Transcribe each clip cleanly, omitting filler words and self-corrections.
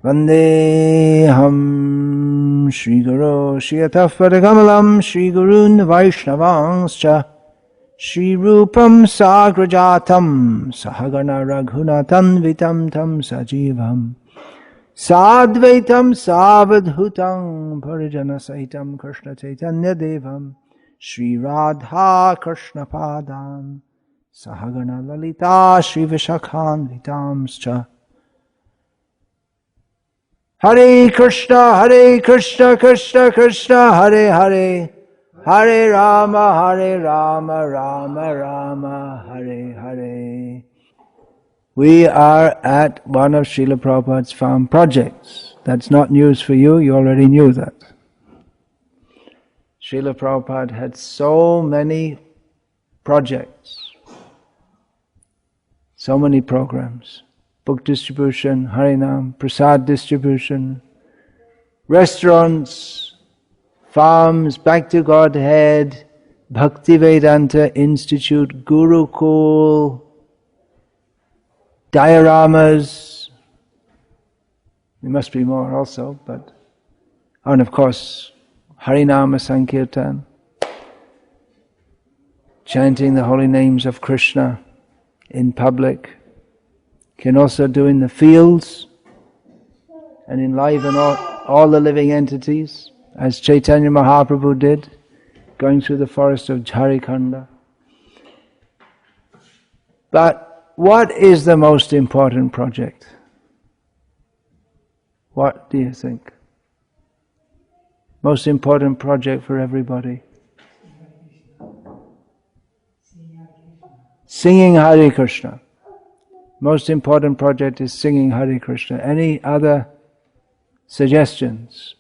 Vandeham Shri Guru Shiyatafadakamalam Shri Gurun Vaishnavangscha Shri Rupam Sagrajatam Sahagana Raghunatan Vitam Tam Sajivam Sadvaitam Savadhutam Parijana Saitam Krishna Chaitanya Devam Shri Radha Krishna Padam Sahagana Lalita Shri Vishakhan Vitamscha Hare Krishna, Krishna Krishna, Hare Hare, Hare Rama, Rama Rama, Hare Hare. We are at one of Srila Prabhupada's farm projects. That's not news for you, you already knew that. Srila Prabhupada had so many projects, so many programs. Book distribution, Harinam, Prasad distribution, restaurants, farms, back to Godhead, Bhakti Vedanta Institute, Gurukul, dioramas. There must be more also, but, and of course, Harinama Sankirtan, chanting the holy names of Krishna in public. Can also do in the fields and enliven all the living entities, as Chaitanya Mahaprabhu did, going through the forest of Jharikanda. But what is the most important project? What do you think? Most important project for everybody? Singing Hare Krishna. Most important project is singing Hare Krishna. Any other suggestions?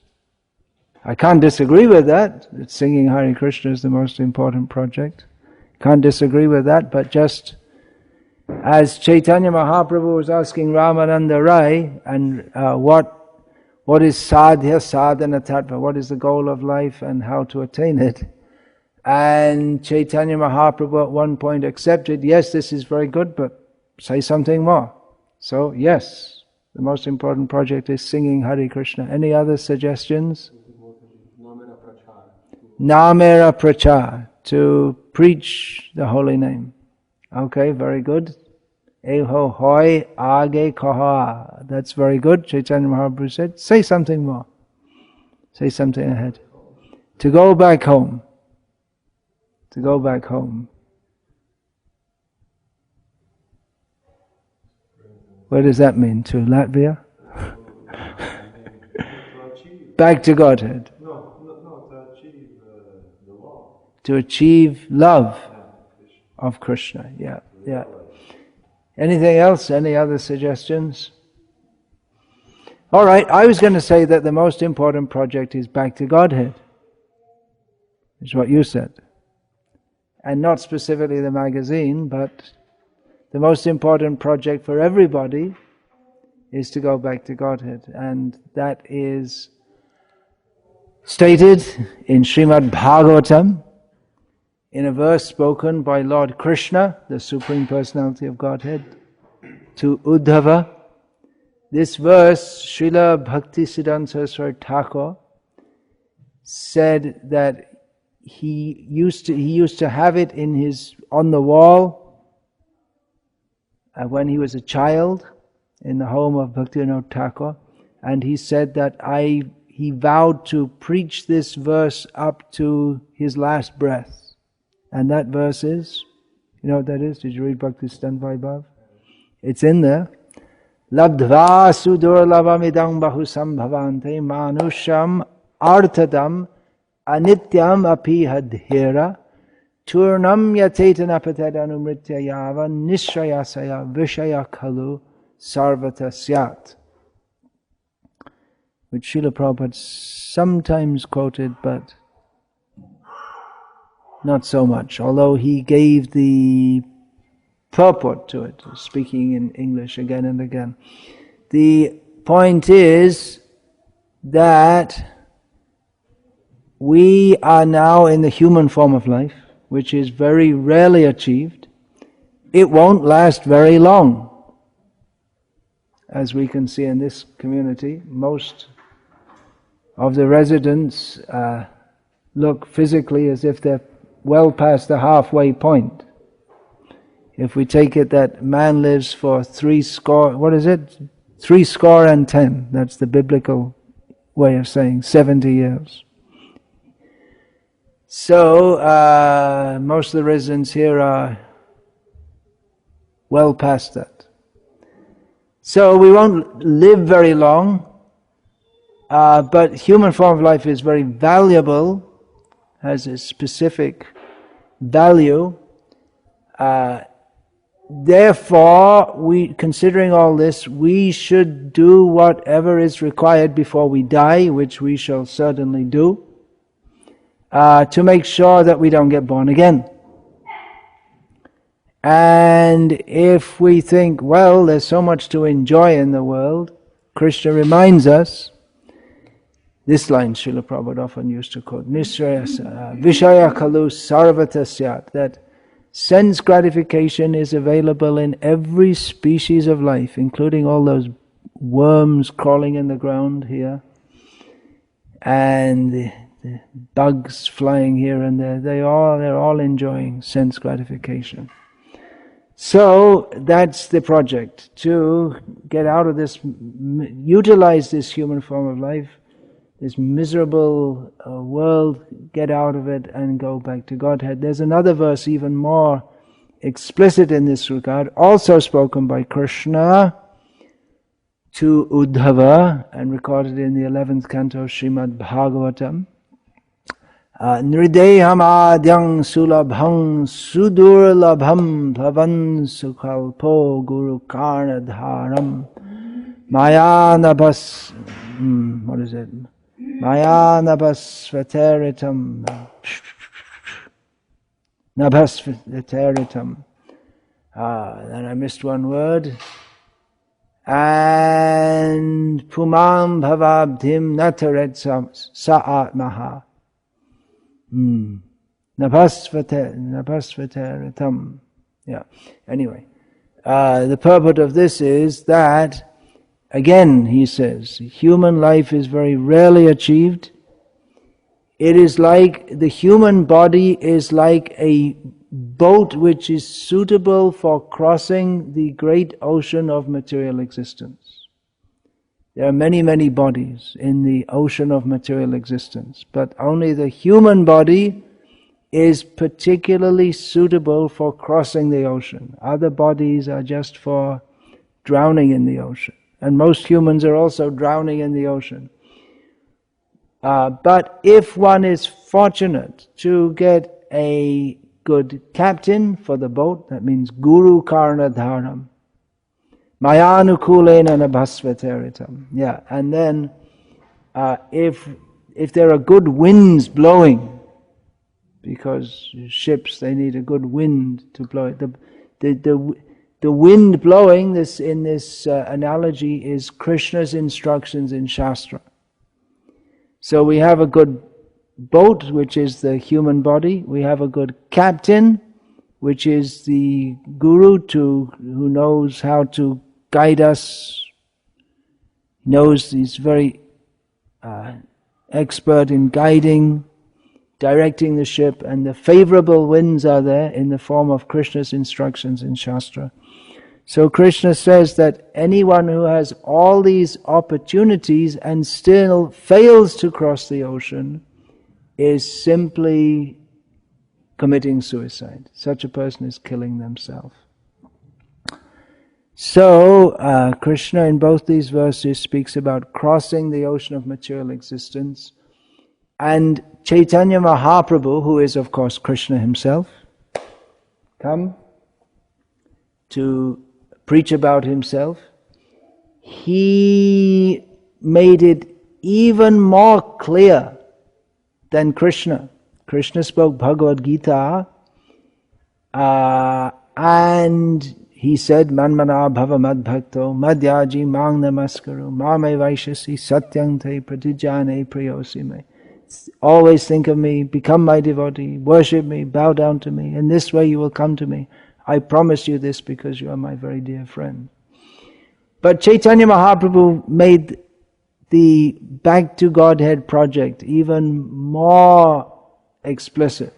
I can't disagree with that. Singing Hare Krishna is the most important project. Can't disagree with that, but just as Chaitanya Mahaprabhu was asking Ramananda Rai, and what is sadhya sadhana tattva, what is the goal of life and how to attain it? And Chaitanya Mahaprabhu at one point accepted, yes, this is very good, but say something more. So, yes, the most important project is singing Hare Krishna. Any other suggestions? Namera Prachar, to preach the holy name. Okay, very good. Eho hoi age kaha. That's very good. Chaitanya Mahaprabhu said, say something more. Say something ahead. To go back home. To go back home. What does that mean? To Latvia? Back to Godhead. No, to achieve the love. To achieve love of Krishna. Yeah. Anything else? Any other suggestions? All right, I was going to say that the most important project is back to Godhead. Is what you said. And not specifically the magazine, but the most important project for everybody is to go back to Godhead. And that is stated in Srimad Bhagavatam, in a verse spoken by Lord Krishna, the Supreme Personality of Godhead, to Uddhava. This verse, Srila Bhaktisiddhanta Saraswati Thakur said that he used to have it on the wall when he was a child in the home of Bhaktivinoda Thakur, and he said that he vowed to preach this verse up to his last breath. And that verse is, you know what that is? Did you read Bhakti Siddhanta Vaibhav? It's in there. Labdva sudurlavamidam bahusambhavante manusham artadam anityam api hadhera turnam yatetana patedanumritya yava nishrayasaya vishaya khalu sarvata syat. Which Srila Prabhupada sometimes quoted, but not so much, although he gave the purport to it, speaking in English again and again. The point is that we are now in the human form of life, which is very rarely achieved. It won't last very long. as we can see in this community. Most of the residents look physically as if they're well past the halfway point. If we take it that man lives for 70, that's the biblical way of saying 70 years. So, most of the residents here are well past that. So we won't live very long, but human form of life is very valuable, has a specific value. Therefore, considering all this, we should do whatever is required before we die, which we shall certainly do, to make sure that we don't get born again. And if we think, well, there's so much to enjoy in the world, Krishna reminds us, this line Srila Prabhupada often used to quote, Vishaya kalu sarvatasyat, that sense gratification is available in every species of life, including all those worms crawling in the ground here, and the bugs flying here and there. They're all enjoying sense gratification. So that's the project, to get out of this, utilize this human form of life, this miserable world, get out of it and go back to Godhead. There's another verse even more explicit in this regard, also spoken by Krishna to Uddhava and recorded in the 11th canto of Srimad Bhagavatam. Nrideham adyang sulabhang sudurlabham bhavan sukhalpo guru karnadharam mayanabhas mayanabhasvateritam nabhasvateritam. Then I missed one word. And pumam bhavabdhim nataret sa'atmaha. Nabhasvateritam. Yeah. Anyway, the purport of this is that, again, he says, human life is very rarely achieved. It is like, the human body is like a boat which is suitable for crossing the great ocean of material existence. There are many, many bodies in the ocean of material existence, but only the human body is particularly suitable for crossing the ocean. Other bodies are just for drowning in the ocean. And most humans are also drowning in the ocean. But if one is fortunate to get a good captain for the boat, that means Guru Karnadharam, Mayanukulena Nabhasvateritam. Yeah, and then if there are good winds blowing, because ships, they need a good wind to blow it. The wind blowing, in this analogy, is Krishna's instructions in Shastra. So we have a good boat, which is the human body. We have a good captain, which is the guru, who knows how to guide us, knows, he's very expert in guiding, directing the ship, and the favorable winds are there in the form of Krishna's instructions in Shastra. So Krishna says that anyone who has all these opportunities and still fails to cross the ocean is simply committing suicide. Such a person is killing themselves. So, Krishna in both these verses speaks about crossing the ocean of material existence, and Chaitanya Mahaprabhu, who is of course Krishna himself, come to preach about himself. He made it even more clear than Krishna. Krishna spoke Bhagavad Gita, and he said, Manmana bhava madbhakto madhyaji mang namaskaru mame vaishasi satyang te pratijane priyosime. Always think of me, become my devotee, worship me, bow down to me. In this way you will come to me. I promise you this because you are my very dear friend. But Chaitanya Mahaprabhu made the Back to Godhead project even more explicit.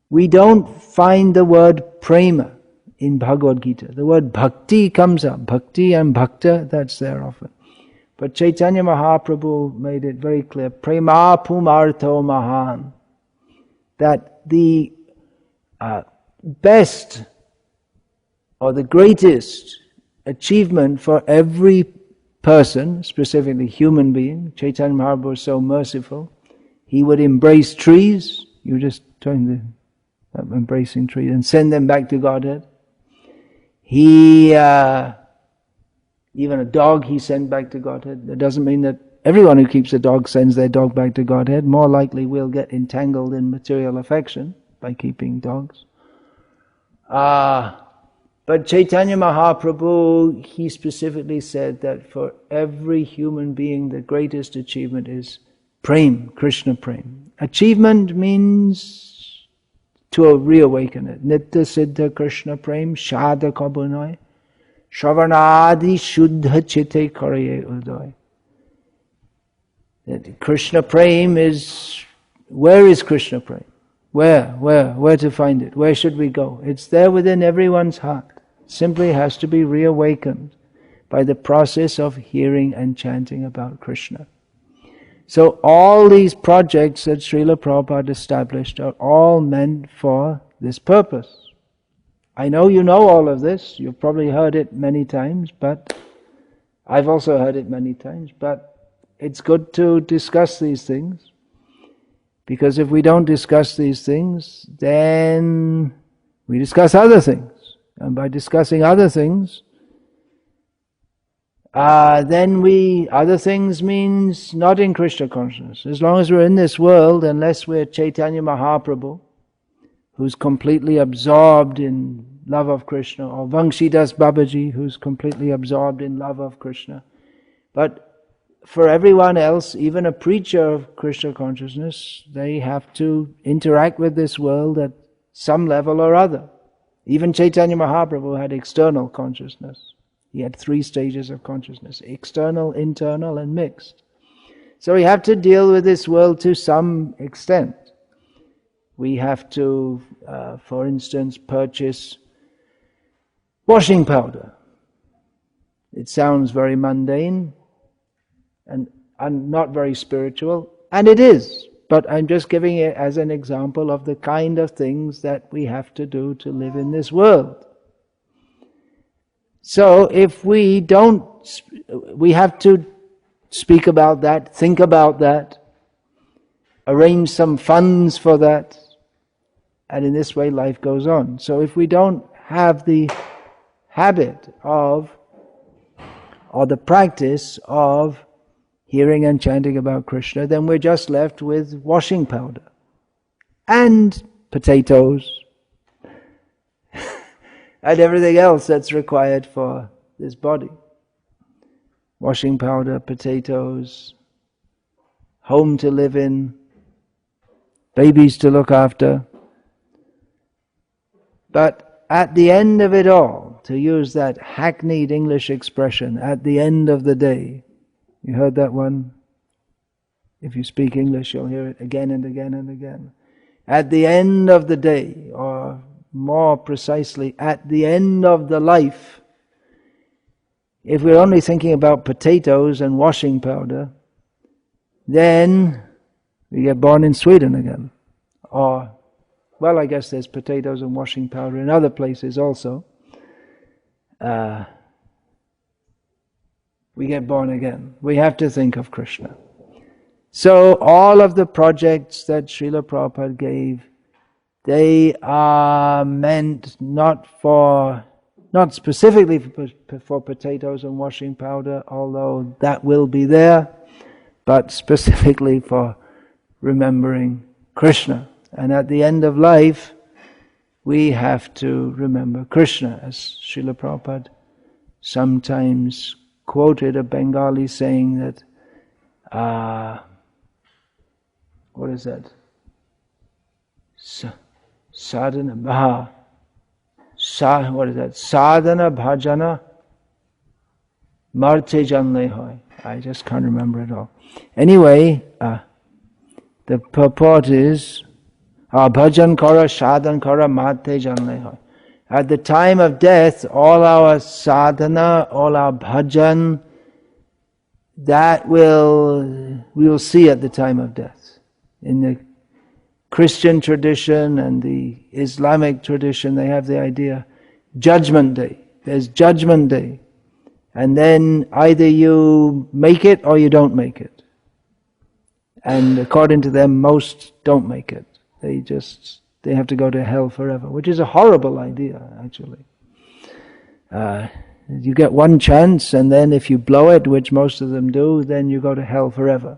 We don't find the word prema in Bhagavad Gita. The word bhakti comes up. Bhakti and bhakta, that's there often. But Chaitanya Mahaprabhu made it very clear, prema pumartho mahan, that the best or the greatest achievement for every person, specifically human being, Chaitanya Mahaprabhu was so merciful, he would embrace trees, you just turn the embracing trees and send them back to Godhead. He, even a dog he sent back to Godhead. That doesn't mean that everyone who keeps a dog sends their dog back to Godhead. More likely we'll get entangled in material affection by keeping dogs. But Chaitanya Mahaprabhu, he specifically said that for every human being the greatest achievement is prem, Krishna prem. Achievement means to reawaken it. Nitya Siddha Krishna prem, Shada Kabunai, Shravanadi Shuddha Chitte Karaye Uday. That Krishna prem is, where is Krishna prem? Where to find it? Where should we go? It's there within everyone's heart. Simply has to be reawakened by the process of hearing and chanting about Krishna. So all these projects that Srila Prabhupada established are all meant for this purpose. I know you know all of this, you've probably heard it many times, but I've also heard it many times, but it's good to discuss these things, because if we don't discuss these things, then we discuss other things. And by discussing other things, other things means not in Krishna consciousness. As long as we're in this world, unless we're Chaitanya Mahaprabhu, who's completely absorbed in love of Krishna, or Vamshidas Babaji, who's completely absorbed in love of Krishna. But for everyone else, even a preacher of Krishna consciousness, they have to interact with this world at some level or other. Even Chaitanya Mahaprabhu had external consciousness. He had 3 stages of consciousness: external, internal, and mixed. So we have to deal with this world to some extent. We have to, for instance, purchase washing powder. It sounds very mundane and not very spiritual, and it is. But I'm just giving it as an example of the kind of things that we have to do to live in this world. So if we don't, we have to speak about that, think about that, arrange some funds for that, and in this way life goes on. So if we don't have the habit of, or the practice of hearing and chanting about Krishna, then we're just left with washing powder and potatoes and everything else that's required for this body. Washing powder, potatoes, home to live in, babies to look after. But at the end of it all, to use that hackneyed English expression, at the end of the day, you heard that one? If you speak English, you'll hear it again and again and again. At the end of the day, or more precisely, at the end of the life, if we're only thinking about potatoes and washing powder, then we get born in Sweden again. Or, well, I guess there's potatoes and washing powder in other places also. We get born again. We have to think of Krishna. So all of the projects that Srila Prabhupada gave, they are meant not specifically for potatoes and washing powder, although that will be there, but specifically for remembering Krishna. And at the end of life, we have to remember Krishna, as Srila Prabhupada sometimes quoted a Bengali saying that, what is that? Sadhana, what is that? Sadhana bhajana Marte janle hoy. I just can't remember it all. Anyway, the purport is, bhajan kara, sadhan kara, marte janle hoy. At the time of death, all our sadhana, all our bhajan, that we will see at the time of death. In the Christian tradition and the Islamic tradition, they have the idea, Judgment Day. There's Judgment Day. And then either you make it or you don't make it. And according to them, most don't make it. They have to go to hell forever, which is a horrible idea, actually. You get one chance, and then if you blow it, which most of them do, then you go to hell forever.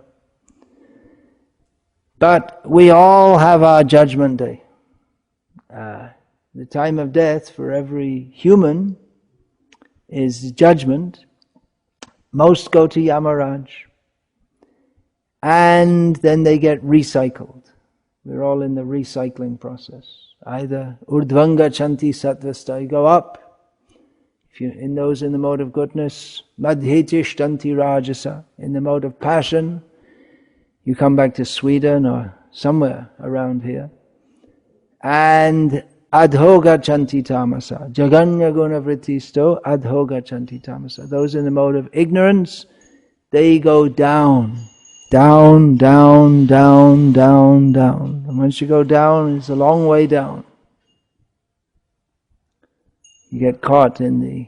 But we all have our judgment day. The time of death for every human is judgment. Most go to Yamaraj. And then they get recycled. We're all in the recycling process. Either urdhvanga chanti sattvasta, you go up. If you're in those in the mode of goodness, madhyetishtanti rajasa, in the mode of passion, you come back to Sweden or somewhere around here. And adhoga chanti tamasa, jaganya guna vrittisto, adhoga chanti tamasa. Those in the mode of ignorance, they go down, down, down, down, down, down. And once you go down, it's a long way down. You get caught in the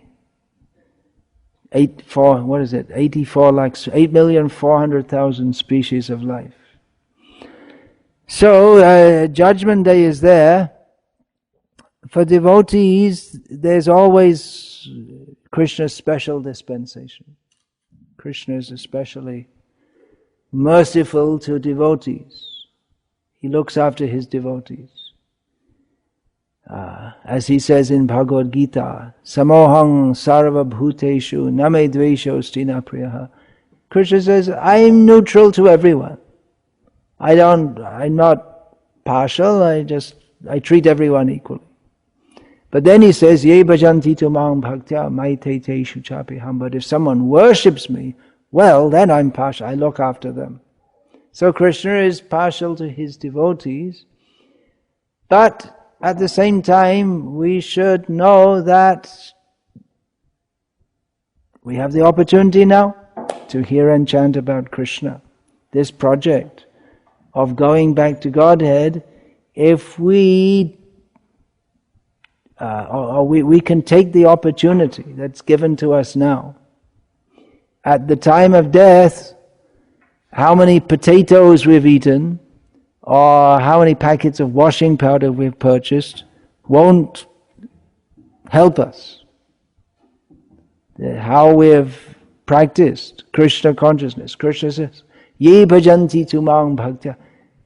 8,400,000 species of life. So, Judgment Day is there. For devotees, there's always Krishna's special dispensation. Krishna is especially merciful to devotees. He looks after his devotees. As he says in Bhagavad Gita, Samohang sarva bhuteshu name dvesho stina priyaha. Krishna says, I'm neutral to everyone. I'm not partial, I treat everyone equally. But then he says, Ye bhajanti tu mang bhaktya maite teshu chapiham. But if someone worships me, well, then I'm partial, I look after them. So Krishna is partial to his devotees, but at the same time, we should know that we have the opportunity now to hear and chant about Krishna. This project of going back to Godhead, if we can take the opportunity that's given to us now. At the time of death, how many potatoes we've eaten, or how many packets of washing powder we've purchased, won't help us. How we've practiced Krishna consciousness. Krishna says, Ye bhajanti tu mang bhaktya.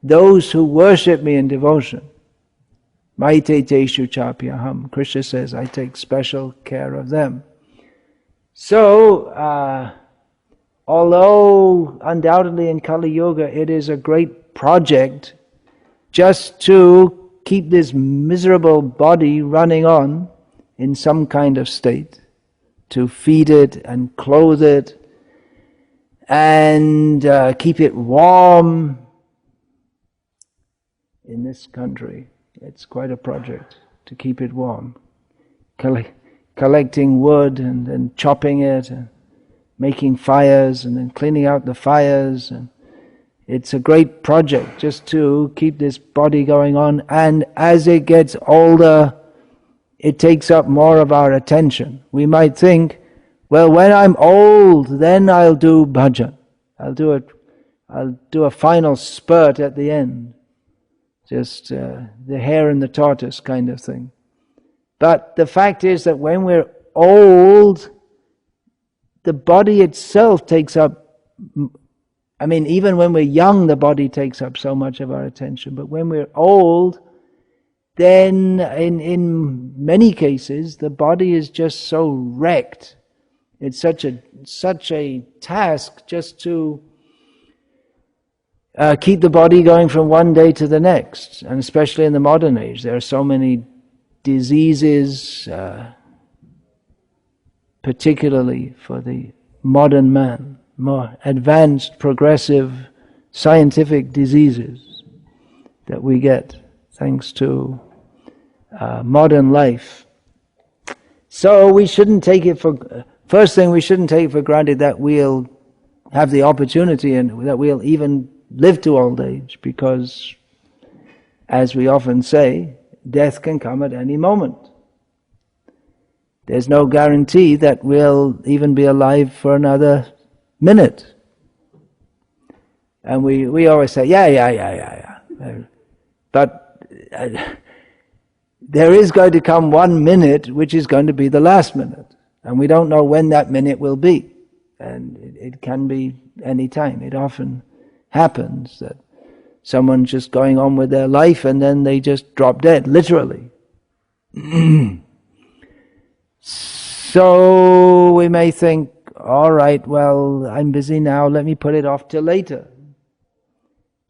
Those who worship me in devotion. Maite teshu chapyaham. Krishna says, I take special care of them. So, although undoubtedly in Kali Yuga it is a great project just to keep this miserable body running on in some kind of state, to feed it and clothe it and keep it warm in this country. It's quite a project to keep it warm. Collecting wood and then chopping it and making fires and then cleaning out the fires. And it's a great project just to keep this body going on. And as it gets older, it takes up more of our attention. We might think, well, when I'm old, then I'll do bhajan. I'll do a final spurt at the end. Just the hare and the tortoise kind of thing. But the fact is that when we're old, the body itself takes up, even when we're young, the body takes up so much of our attention. But when we're old, then in many cases, the body is just so wrecked. It's such a task just to keep the body going from one day to the next. And especially in the modern age, there are so many diseases, particularly for the modern man, more advanced, progressive, scientific diseases that we get thanks to modern life. So we shouldn't take it for, first thing, we shouldn't take for granted that we'll have the opportunity and that we'll even live to old age, because, as we often say, death can come at any moment. There's no guarantee that we'll even be alive for another minute. And we always say, yeah. But there is going to come 1 minute which is going to be the last minute. And we don't know when that minute will be. And it can be any time. It often happens that someone's just going on with their life and then they just drop dead, literally. So we may think, all right, well, I'm busy now, let me put it off till later.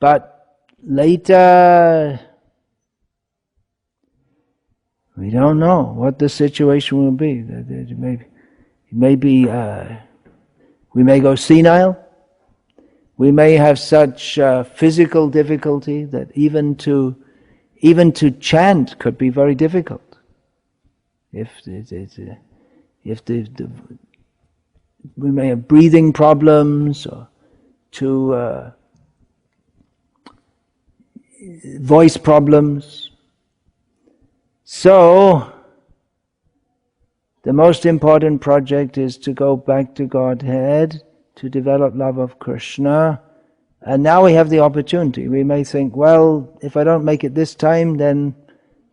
But later, we don't know what the situation will be. We may go senile. We may have such physical difficulty that even to chant could be very difficult. We may have breathing problems, or voice problems. So, the most important project is to go back to Godhead, to develop love of Krishna, and now we have the opportunity. We may think, well, if I don't make it this time, then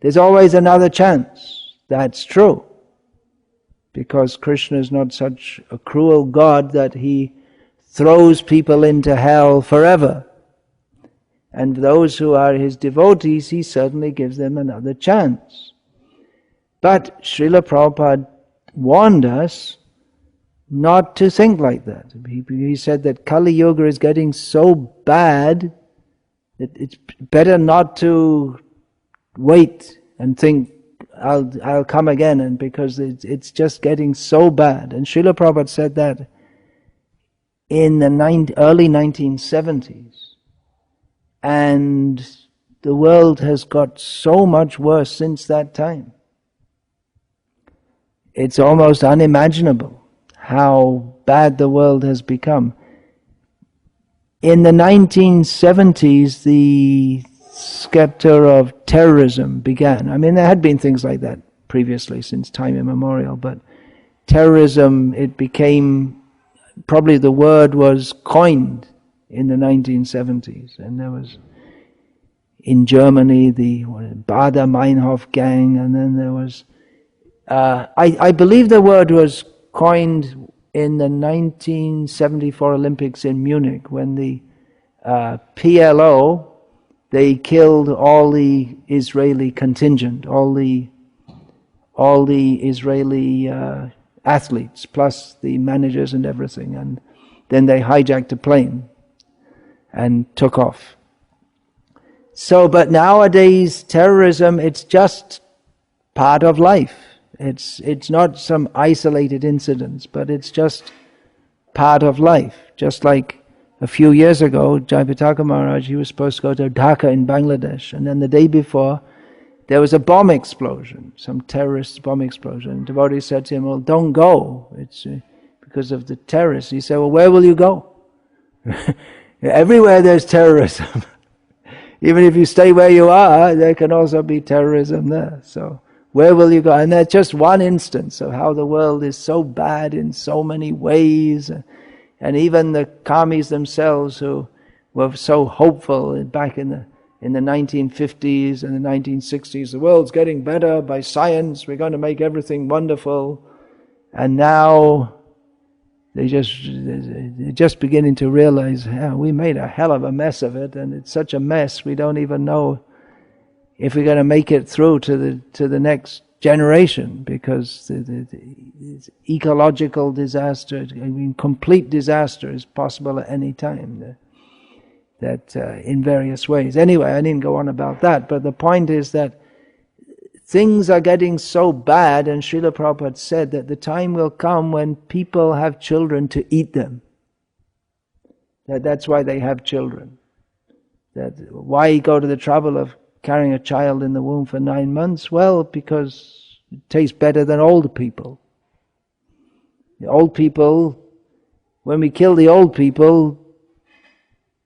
there's always another chance. That's true, because Krishna is not such a cruel God that he throws people into hell forever. And those who are his devotees, he certainly gives them another chance. But Srila Prabhupada warned us not to think like that. He said that Kali Yuga is getting so bad that it's better not to wait and think, I'll come again, and because it's just getting so bad. And Srila Prabhupada said that in the early 1970s. And the world has got so much worse since that time. It's almost unimaginable how bad the world has become. In the 1970s, the scepter of terrorism began. I mean, there had been things like that previously since time immemorial, but terrorism, it became, probably the word was coined in the 1970s, and there was in Germany the Bader-Meinhof gang, and then there was I believe the word was coined in the 1974 Olympics in Munich, when the PLO, they killed all the Israeli contingent, all the Israeli athletes, plus the managers and everything, and then they hijacked a plane and took off. So, but nowadays, terrorism, it's just part of life. It's not some isolated incidents, but it's just part of life. Just like a few years ago, Jayapataka Maharaj, he was supposed to go to Dhaka in Bangladesh, and then the day before, there was a bomb explosion, some terrorist bomb explosion. And devotee said to him, well, don't go, it's because of the terrorists. He said, well, where will you go? Everywhere there's terrorism. Even if you stay where you are, there can also be terrorism there. So where will you go? And that's just one instance of how the world is so bad in so many ways. And even the karmis themselves, who were so hopeful back in the 1950s and the 1960s, the world's getting better by science, we're going to make everything wonderful. And now they're just beginning to realize, yeah, we made a hell of a mess of it, and it's such a mess we don't even know if we're going to make it through to the next generation, because the ecological disaster, I mean, complete disaster is possible at any time. That in various ways. Anyway, I didn't go on about that, but the point is that things are getting so bad, and Srila Prabhupada said that the time will come when people have children to eat them. That's why they have children. Why go to the trouble of carrying a child in the womb for 9 months? Well, because it tastes better than old people. The old people, when we kill the old people,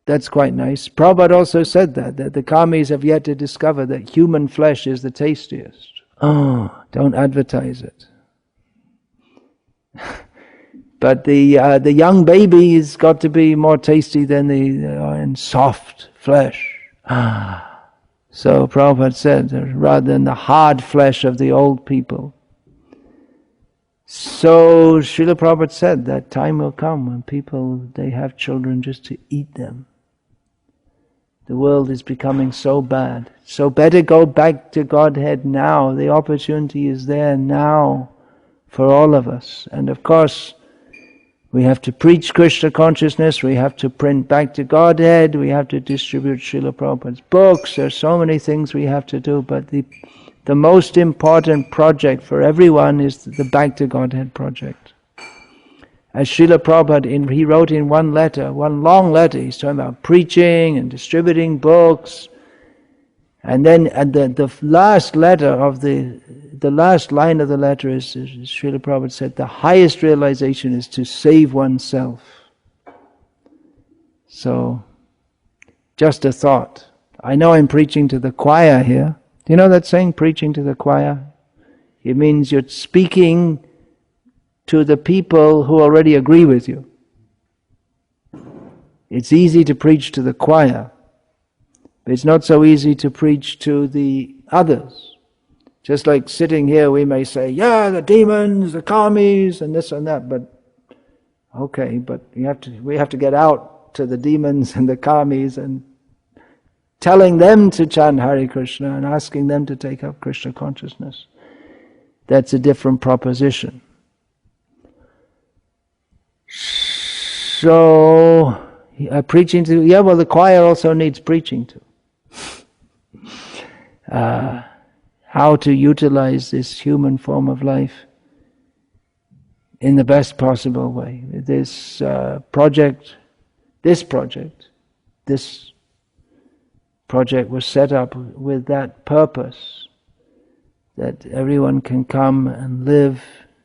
that's quite nice. Prabhupada also said that the karmis have yet to discover that human flesh is the tastiest. Oh, don't advertise it. But the young baby has got to be more tasty than and soft flesh. So Prabhupada said, rather than the hard flesh of the old people. So Srila Prabhupada said that time will come when they have children just to eat them. The world is becoming so bad. So better go back to Godhead now. The opportunity is there now for all of us. And of course, we have to preach Krishna consciousness, we have to print back to Godhead, we have to distribute Srila Prabhupada's books. There are so many things we have to do, but the most important project for everyone is the Back to Godhead project. As Srila Prabhupada, he wrote in one long letter, he's talking about preaching and distributing books. And then at the last letter of the last line of the letter is Srila Prabhupada said, the highest realization is to save oneself. So, just a thought. I know I'm preaching to the choir here. Do you know that saying, preaching to the choir? It means you're speaking to the people who already agree with you. It's easy to preach to the choir, but it's not so easy to preach to the others. Just like sitting here, we may say, yeah, the demons, the karmis, and this and that, but okay, but we have to get out to the demons and the karmis and telling them to chant Hare Krishna and asking them to take up Krishna consciousness. That's a different proposition. So, preaching to, the choir also needs preaching to. How to utilize this human form of life in the best possible way. This project was set up with that purpose, that everyone can come and live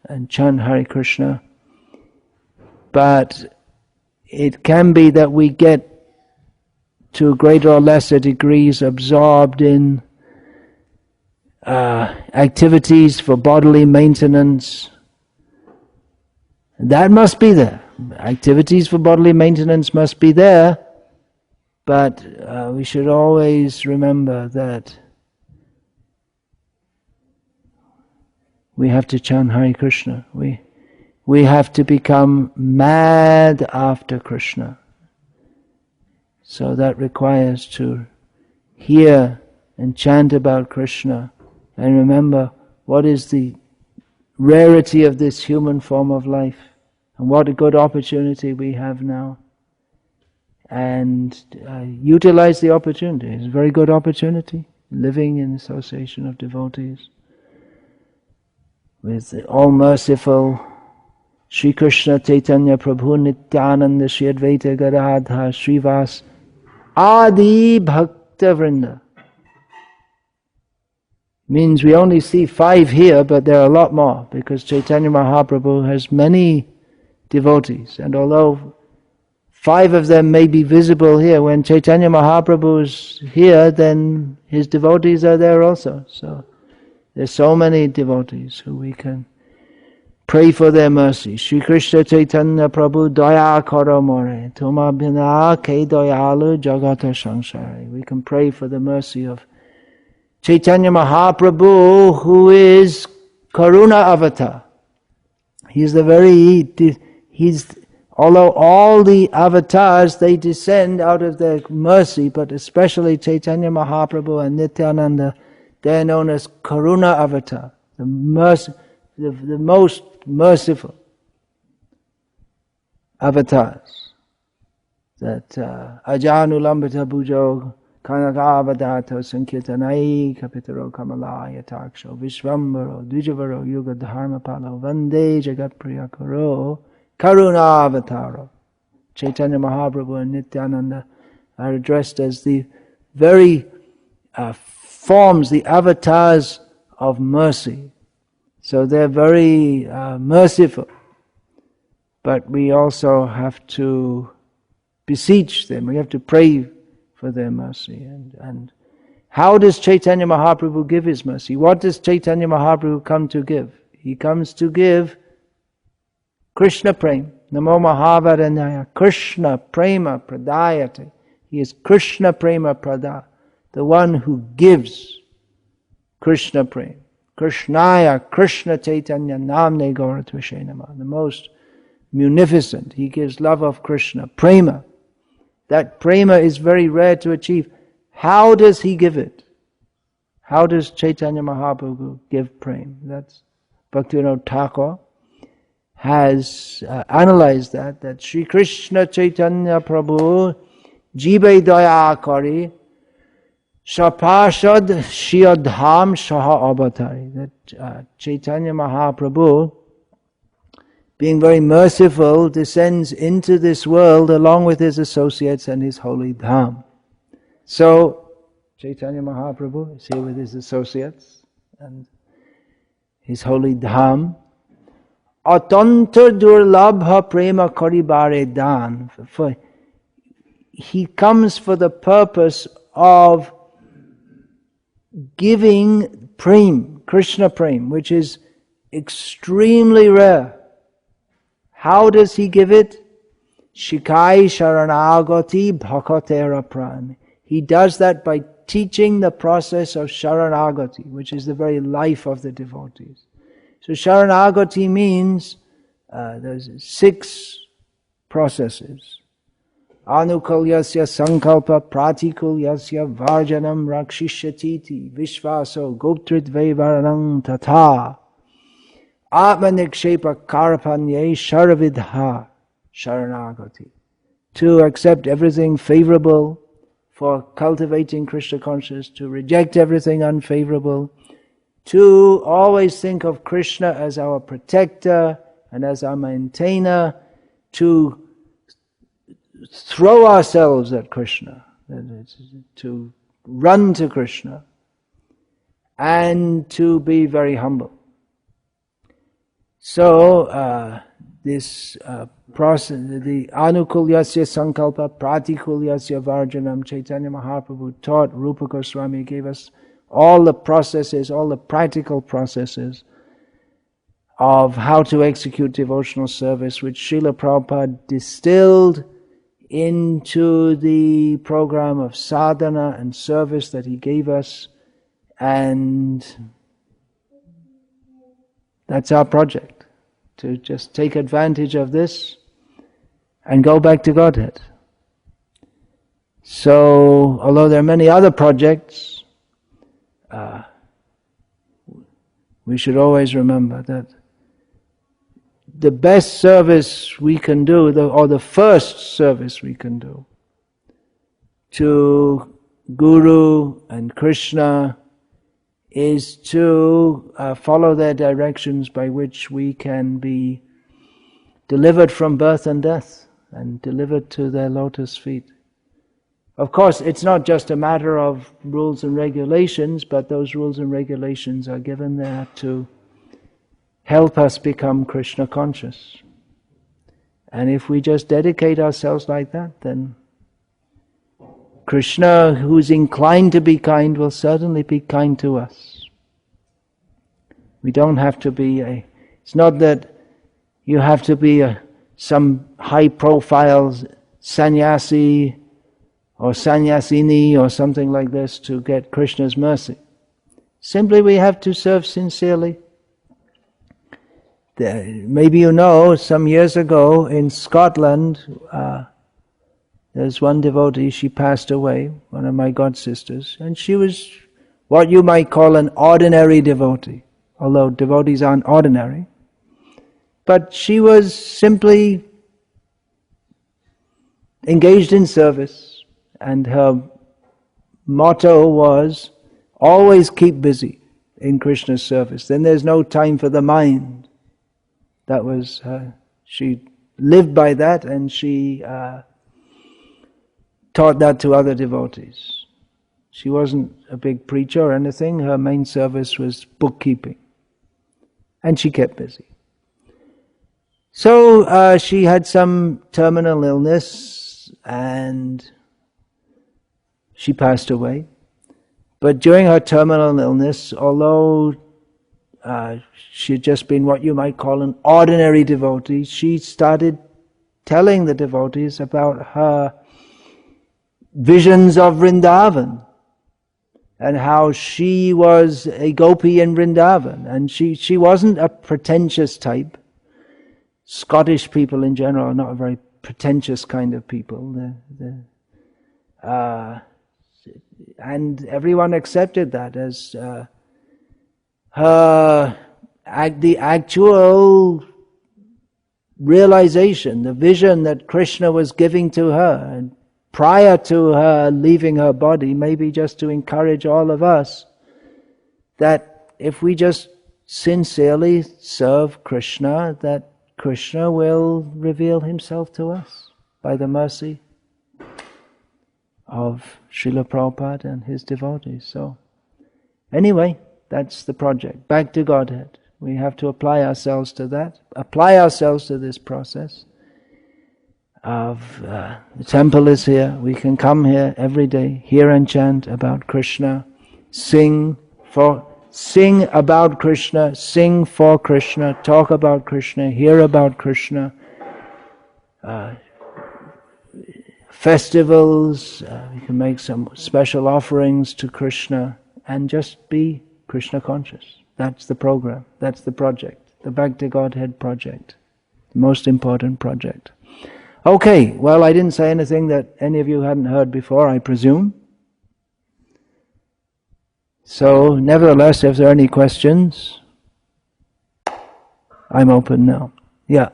and chant Hare Krishna. But it can be that we get to greater or lesser degrees absorbed in activities for bodily maintenance. That must be there. Activities for bodily maintenance must be there, but we should always remember that we have to chant Hare Krishna. We have to become mad after Krishna. So that requires to hear and chant about Krishna and remember what is the rarity of this human form of life and what a good opportunity we have now. And utilize the opportunity. It's a very good opportunity, living in association of devotees with the all-merciful Shri Krishna Chaitanya Prabhu Nityananda Shri Advaita Gadadhar Srivas Adi Bhakta Vrinda. Means we only see 5 here, but there are a lot more, because Chaitanya Mahaprabhu has many devotees, and although 5 of them may be visible here, when Chaitanya Mahaprabhu is here, then his devotees are there also. So there's so many devotees who we can pray for their mercy. Shri Krishna Chaitanya Prabhu Daya Karo More Tuma Bina Ke Dayalu Jagata Sansari. We can pray for the mercy of Chaitanya Mahaprabhu, who is Karuna Avatar. Although all the avatars, they descend out of their mercy, but especially Chaitanya Mahaprabhu and Nityananda, they are known as Karuna Avatar, the most merciful avatars. That Ajanulambita Bhujo Kanagavadato Sankirtanai Kapitaro Kamala Yataksho Vishvambaro Dvijavaro Yuga Dharmapalo Vande Jagat Priyakaro Karuna Avataro. Chaitanya Mahaprabhu and Nityananda are addressed as the very forms, the avatars of mercy. So they're very merciful. But we also have to beseech them. We have to pray for their mercy. And how does Chaitanya Mahaprabhu give his mercy? What does Chaitanya Mahaprabhu come to give? He comes to give Krishna Prema. Namo Mahavaranaya Krishna Prema Pradayate. He is Krishna Prema Prada, the one who gives Krishna Prema. Krishnaya Krishna Chaitanya Namne Gauratvashe Namah. The most munificent. He gives love of Krishna. Prema. That prema is very rare to achieve. How does he give it? How does Chaitanya Mahaprabhu give prema? That's Bhaktivinoda Thakur has analyzed that Sri Krishna Chaitanya Prabhu Jibe Daya Kari Shapashad Shiyadham Shaha Avatari. That Chaitanya Mahaprabhu, being very merciful, descends into this world along with his associates and his holy dham. So, Chaitanya Mahaprabhu is here with his associates and his holy dham. Atanta durlabha prema karibare dan. For he comes for the purpose of giving prem, Krishna prem, which is extremely rare. How does he give it? Shikai Sharanagati Bhakatera Pran. He does that by teaching the process of Sharanagati, which is the very life of the devotees. So Sharanagati means there's 6 processes. Anukulyasya Sankalpa Pratikulyasya Varjanam Rakshishyatiti Vishvaso Goptritve Varanam Tata Atmanikshepa Karpanye Sharavidha Sharanagati. To accept everything favorable for cultivating Krishna consciousness, to reject everything unfavorable, to always think of Krishna as our protector and as our maintainer, to throw ourselves at Krishna, to run to Krishna, and to be very humble. So, this process, the Anukulyasya Sankalpa Pratikulyasya Varjanam, Chaitanya Mahaprabhu taught, Rupa Goswami gave us all the processes, all the practical processes of how to execute devotional service, which Srila Prabhupada distilled into the program of sadhana and service that he gave us, and that's our project, to just take advantage of this and go back to Godhead. So, although there are many other projects, we should always remember that the best service we can do, or the first service we can do to Guru and Krishna, is to follow their directions by which we can be delivered from birth and death and delivered to their lotus feet. Of course, it's not just a matter of rules and regulations, but those rules and regulations are given there to help us become Krishna conscious. And if we just dedicate ourselves like that, then Krishna, who's inclined to be kind, will certainly be kind to us. We don't have to be it's not that you have to be some high-profile sannyasi or sannyasini or something like this to get Krishna's mercy. Simply we have to serve sincerely. Maybe you know, some years ago in Scotland, there's one devotee, she passed away, one of my god sisters, and she was what you might call an ordinary devotee, although devotees aren't ordinary. But she was simply engaged in service, and her motto was, always keep busy in Krishna's service. Then there's no time for the mind. That was, she lived by that, and she taught that to other devotees. She wasn't a big preacher or anything. Her main service was bookkeeping. And she kept busy. So she had some terminal illness and she passed away. But during her terminal illness, although she had just been what you might call an ordinary devotee, she started telling the devotees about her visions of Vrindavan and how she was a gopi in Vrindavan. And she wasn't a pretentious type. Scottish people in general are not a very pretentious kind of people. And everyone accepted that as the actual realization, the vision that Krishna was giving to her, and prior to her leaving her body, maybe just to encourage all of us, that if we just sincerely serve Krishna, that Krishna will reveal himself to us by the mercy of Srila Prabhupada and his devotees. So, anyway, that's the project. Back to Godhead. We have to apply ourselves to that, apply ourselves to this process of the temple is here. We can come here every day, hear and chant about Krishna, sing about Krishna, sing for Krishna, talk about Krishna, hear about Krishna, festivals, we can make some special offerings to Krishna and just be Krishna conscious. That's the program, that's the project, the Back to Godhead project, the most important project. Okay, well, I didn't say anything that any of you hadn't heard before, I presume. So, nevertheless, if there are any questions, I'm open now. Yeah.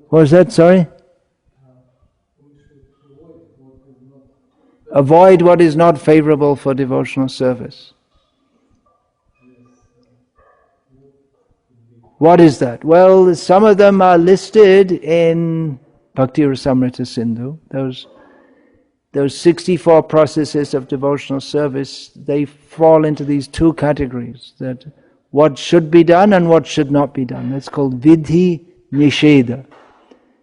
What was that? Sorry? Avoid what is not favorable for devotional service. What is that? Well, some of them are listed in Bhakti Rasamrita Sindhu. Those 64 processes of devotional service, they fall into these two categories, that what should be done and what should not be done. That's called Vidhi Nisheda.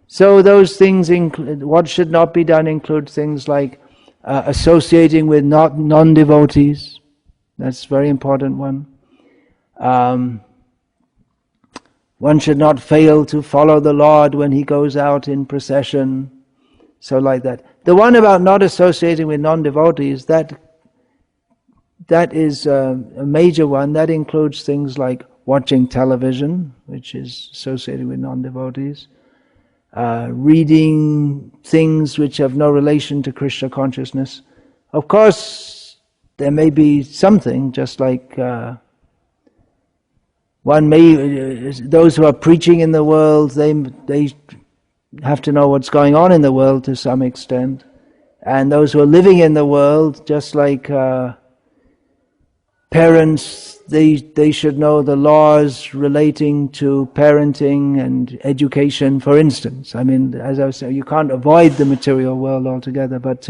So those things include, what should not be done include things like associating with non-devotees. That's a very important one. One should not fail to follow the Lord when he goes out in procession. So like that. The one about not associating with non-devotees, that is a major one. That includes things like watching television, which is associated with non-devotees, reading things which have no relation to Krishna consciousness. Of course, there may be something, just like those who are preaching in the world, they have to know what's going on in the world to some extent. And those who are living in the world, just like parents, they should know the laws relating to parenting and education, for instance. I mean, as I was saying, you can't avoid the material world altogether, but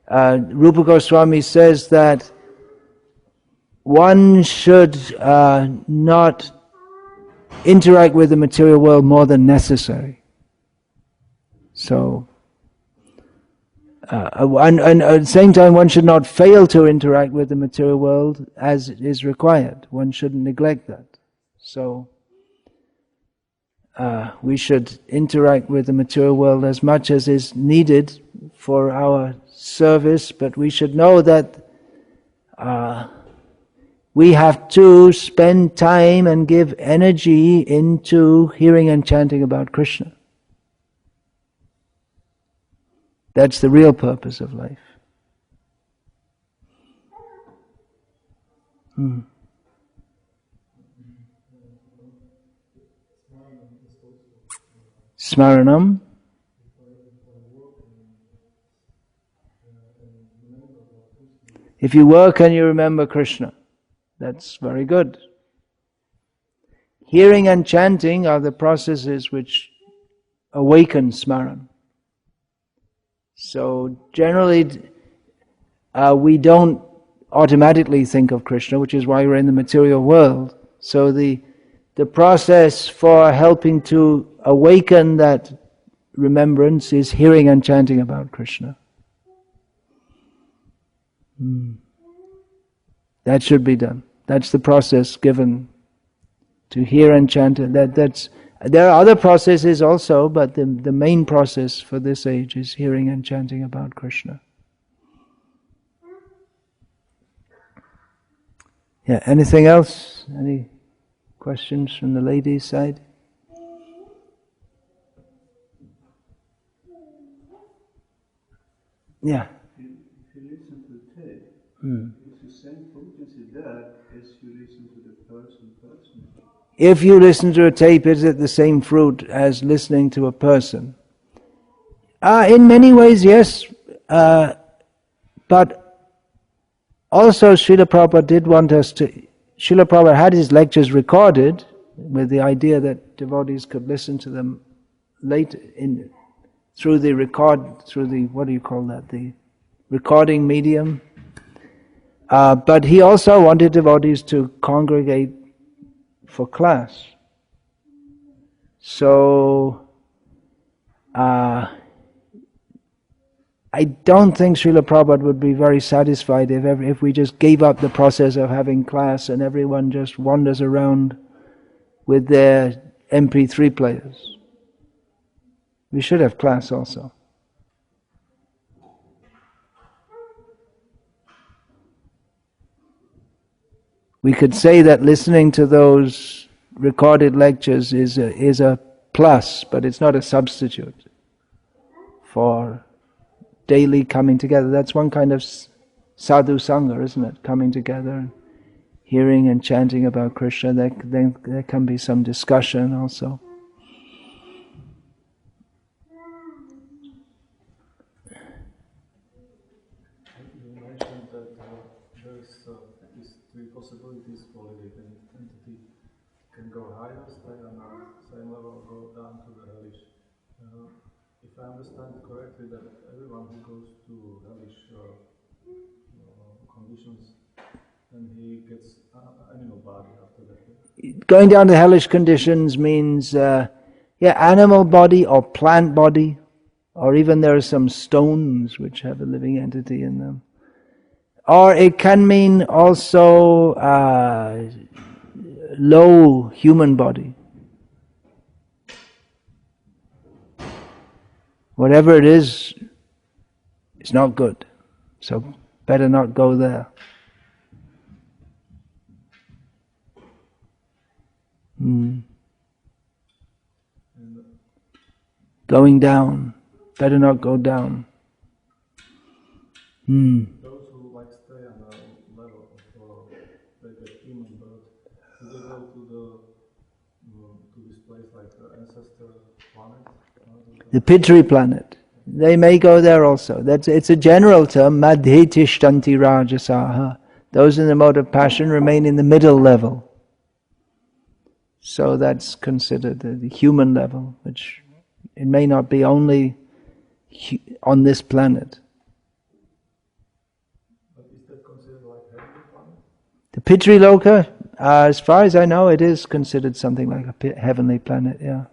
Rupa Goswami says that one should not interact with the material world more than necessary. So, and at the same time, one should not fail to interact with the material world as is required. One shouldn't neglect that. So, we should interact with the material world as much as is needed for our service, but we should know that we have to spend time and give energy into hearing and chanting about Krishna. That's the real purpose of life. Smaranam. If you work and you remember Krishna, that's very good. Hearing and chanting are the processes which awaken Smaran. So generally, we don't automatically think of Krishna, which is why we're in the material world. So the process for helping to awaken that remembrance is hearing and chanting about Krishna. That should be done. That's the process given to hear and chant. There are other processes also, but the main process for this age is hearing and chanting about Krishna. Yeah, anything else? Any questions from the ladies' side? Yeah. If you listen to the tape, it's the same frequency that as you listen to the person personally. If you listen to a tape, is it the same fruit as listening to a person? In many ways, yes. But also Srila Prabhupada did want us to... Srila Prabhupada had his lectures recorded with the idea that devotees could listen to them later through the what do you call that? The recording medium. But he also wanted devotees to congregate for class. So, I don't think Srila Prabhupada would be very satisfied if we just gave up the process of having class and everyone just wanders around with their MP3 players. We should have class also. We could say that listening to those recorded lectures is a plus, but it's not a substitute for daily coming together. That's one kind of sadhu sangha, isn't it? Coming together and hearing and chanting about Krishna. There can be some discussion also. You mentioned that there's these three possibilities for living. An entity can go higher, stay on the same level, or go down to the hellish. If I understand correctly, that everyone who goes to hellish conditions, then he gets animal body after that. Going down to hellish conditions means, animal body or plant body, or even there are some stones which have a living entity in them. Or it can mean also low human body. Whatever it is, it's not good. So better not go there. Going down. Better not go down. Those who stay on the level of they get human birth, do they go to this place like the ancestor planet? The Pitri planet. They may go there also. It's a general term, madhe tishtanti rajasaha. Those in the mode of passion remain in the middle level. So that's considered the human level, which it may not be only on this planet. But is that considered like heavenly planet? The Pitri Loka, as far as I know, it is considered something like a heavenly planet, yeah.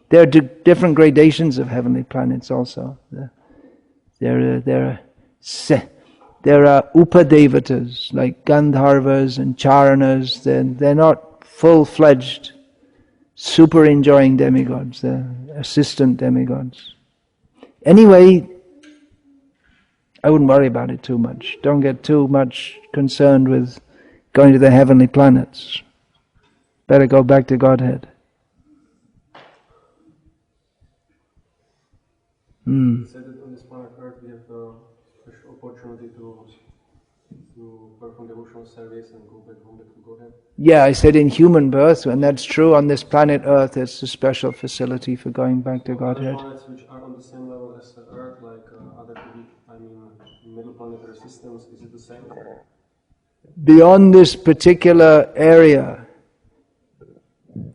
There are different gradations of heavenly planets also. There are upadevatas, like Gandharvas and Charanas. They're not full-fledged, super enjoying demigods. They're assistant demigods. Anyway, I wouldn't worry about it too much. Don't get too much concerned with going to the heavenly planets. Better go back to Godhead. You said that on this planet Earth we have a special opportunity to perform devotional service and go back home to Godhead. Yeah, I said in human birth, and that's true. On this planet Earth, it's a special facility for going back to Godhead. Other planets which are on the same level as Earth, like other middle planetary systems, is it the same? Beyond this particular area,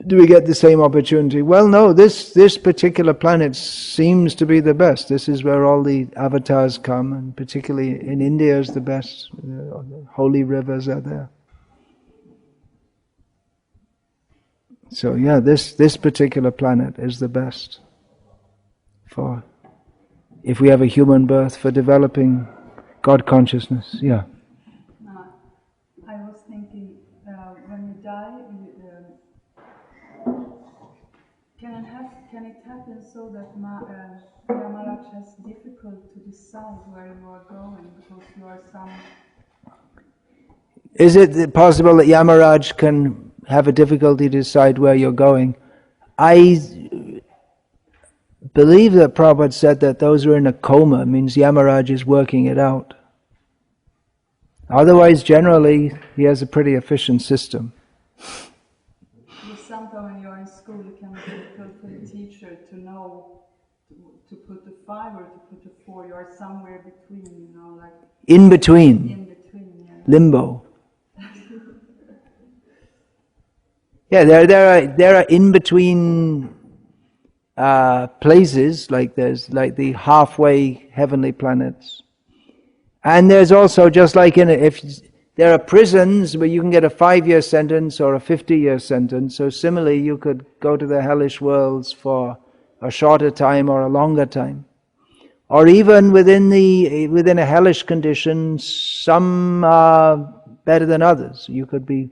do we get the same opportunity? Well, no, this particular planet seems to be the best. This is where all the avatars come, and particularly in India is the best. The holy rivers are there. So yeah, this particular planet is the best for, if we have a human birth, for developing God consciousness. Yeah. I was thinking, when you die, can it happen so that Yamaraj has difficult to decide where you are going because you are some... Is it possible that Yamaraj can have a difficulty to decide where you're going? I believe that Prabhupada said that those who are in a coma means Yamaraj is working it out. Otherwise, generally, he has a pretty efficient system. Because sometimes when you're in school, it can be difficult for the teacher to know to put a 5 or to put a 4. You are somewhere between, like... In between. In between, yeah. Limbo. Yeah, there are in between places, like there's like the halfway heavenly planets, and there's also, just like if there are prisons where you can get a 5-year sentence or a 50-year sentence. So similarly, you could go to the hellish worlds for a shorter time or a longer time, or even within a hellish condition, some are better than others. You could be,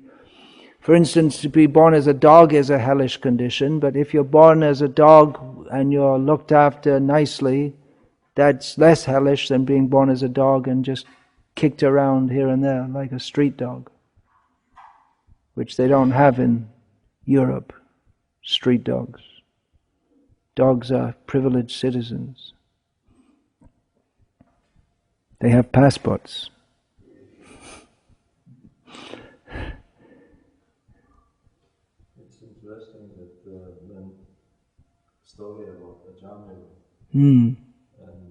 for instance, to be born as a dog is a hellish condition, but if you're born as a dog and you're looked after nicely, that's less hellish than being born as a dog and just kicked around here and there like a street dog, which they don't have in Europe, street dogs. Dogs are privileged citizens. They have passports. Story about Ajamil, Mm. and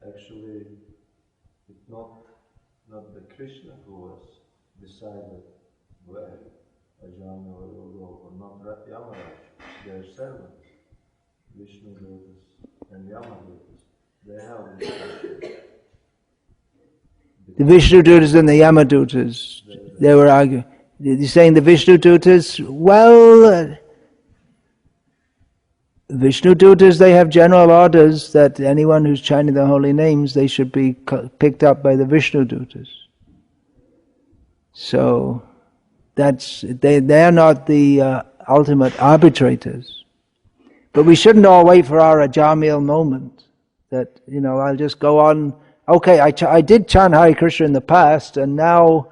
actually it's not the Krishna who was decided where Ajamil will go, or not Yamaraj. Their servants, Vishnu Dutas and Yamadutas, they have this issue. The Vishnu Dutas and the Yamadutas, they were arguing. You're saying the Vishnu Dutas? Well, Vishnu Dutas, they have general orders that anyone who's chanting the holy names, they should be picked up by the Vishnu Dutas. So they are not the ultimate arbitrators. But we shouldn't all wait for our Ajamil moment. That, I'll just go on. Okay, I did chant Hare Krishna in the past, and now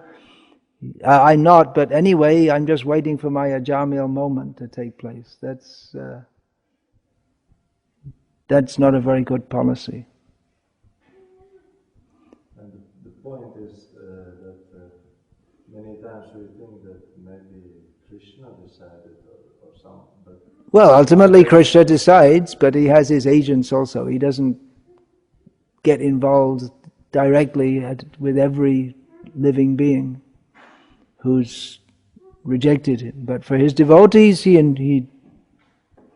I'm not. But anyway, I'm just waiting for my Ajamil moment to take place. That's not a very good policy. And the point is that many times we think that maybe Krishna decided or some, but... Well, ultimately Krishna decides, but he has his agents also. He doesn't get involved directly with every living being who's rejected him. But for his devotees, he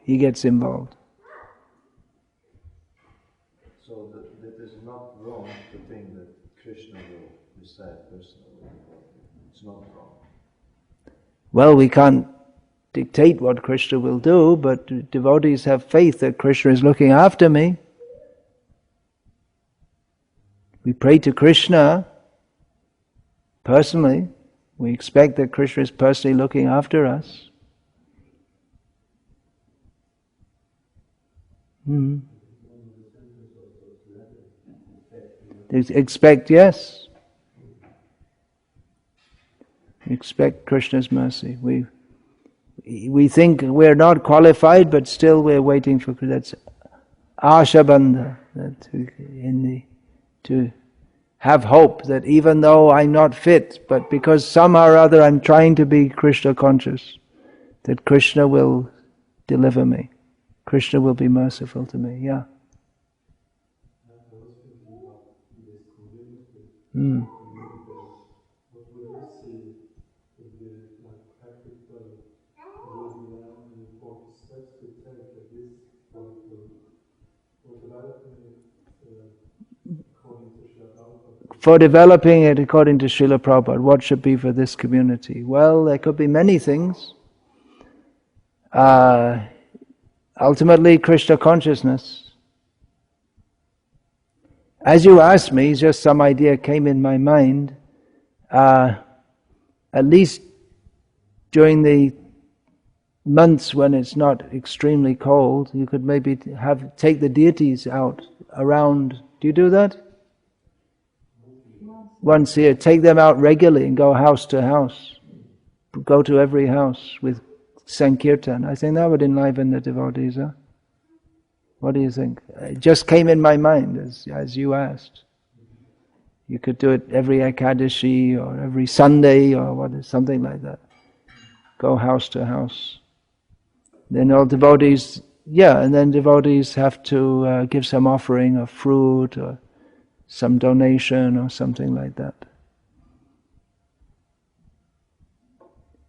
gets involved. So that is not wrong to think that Krishna will decide personally. It's not wrong. Well, we can't dictate what Krishna will do, but devotees have faith that Krishna is looking after me. We pray to Krishna personally. We expect that Krishna is personally looking after us. Expect, yes. Expect Krishna's mercy. We think we're not qualified, but still we're waiting for that's Ashabandha, to have hope that even though I'm not fit, but because somehow or other I'm trying to be Krishna conscious, that Krishna will deliver me. Krishna will be merciful to me. Yeah. I was thinking about this What would you see if the practical and important steps to take at this point for developing it according to Srila Prabhupada? For developing it according to Srila Prabhupada, what should be for this community? Well, there could be many things. Ultimately, Krishna consciousness. As you asked me, just some idea came in my mind. At least during the months when it's not extremely cold, you could maybe take the deities out around. Do you do that? Once a year, take them out regularly and go house to house. Go to every house with Sankirtan. I think that would enliven the devotees. Huh? What do you think? It just came in my mind as you asked. You could do it every Ekadashi or every Sunday or something like that. Go house to house. Then all devotees, and then devotees have to give some offering of fruit or some donation or something like that.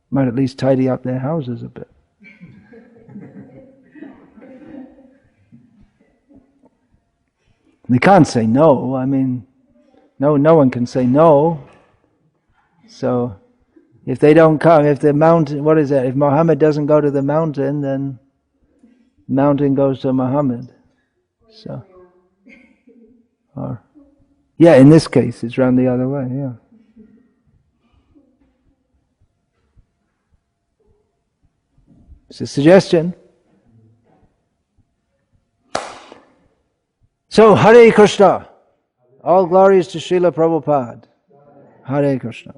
Might at least tidy up their houses a bit. They can't say no. I mean, no one can say no. So, if they don't come, if the mountain, what is that? If Muhammad doesn't go to the mountain, then the mountain goes to Muhammad. So, in this case, it's round the other way. Yeah. It's a suggestion. So, Hare Krishna. All glories to Srila Prabhupada. Hare Krishna.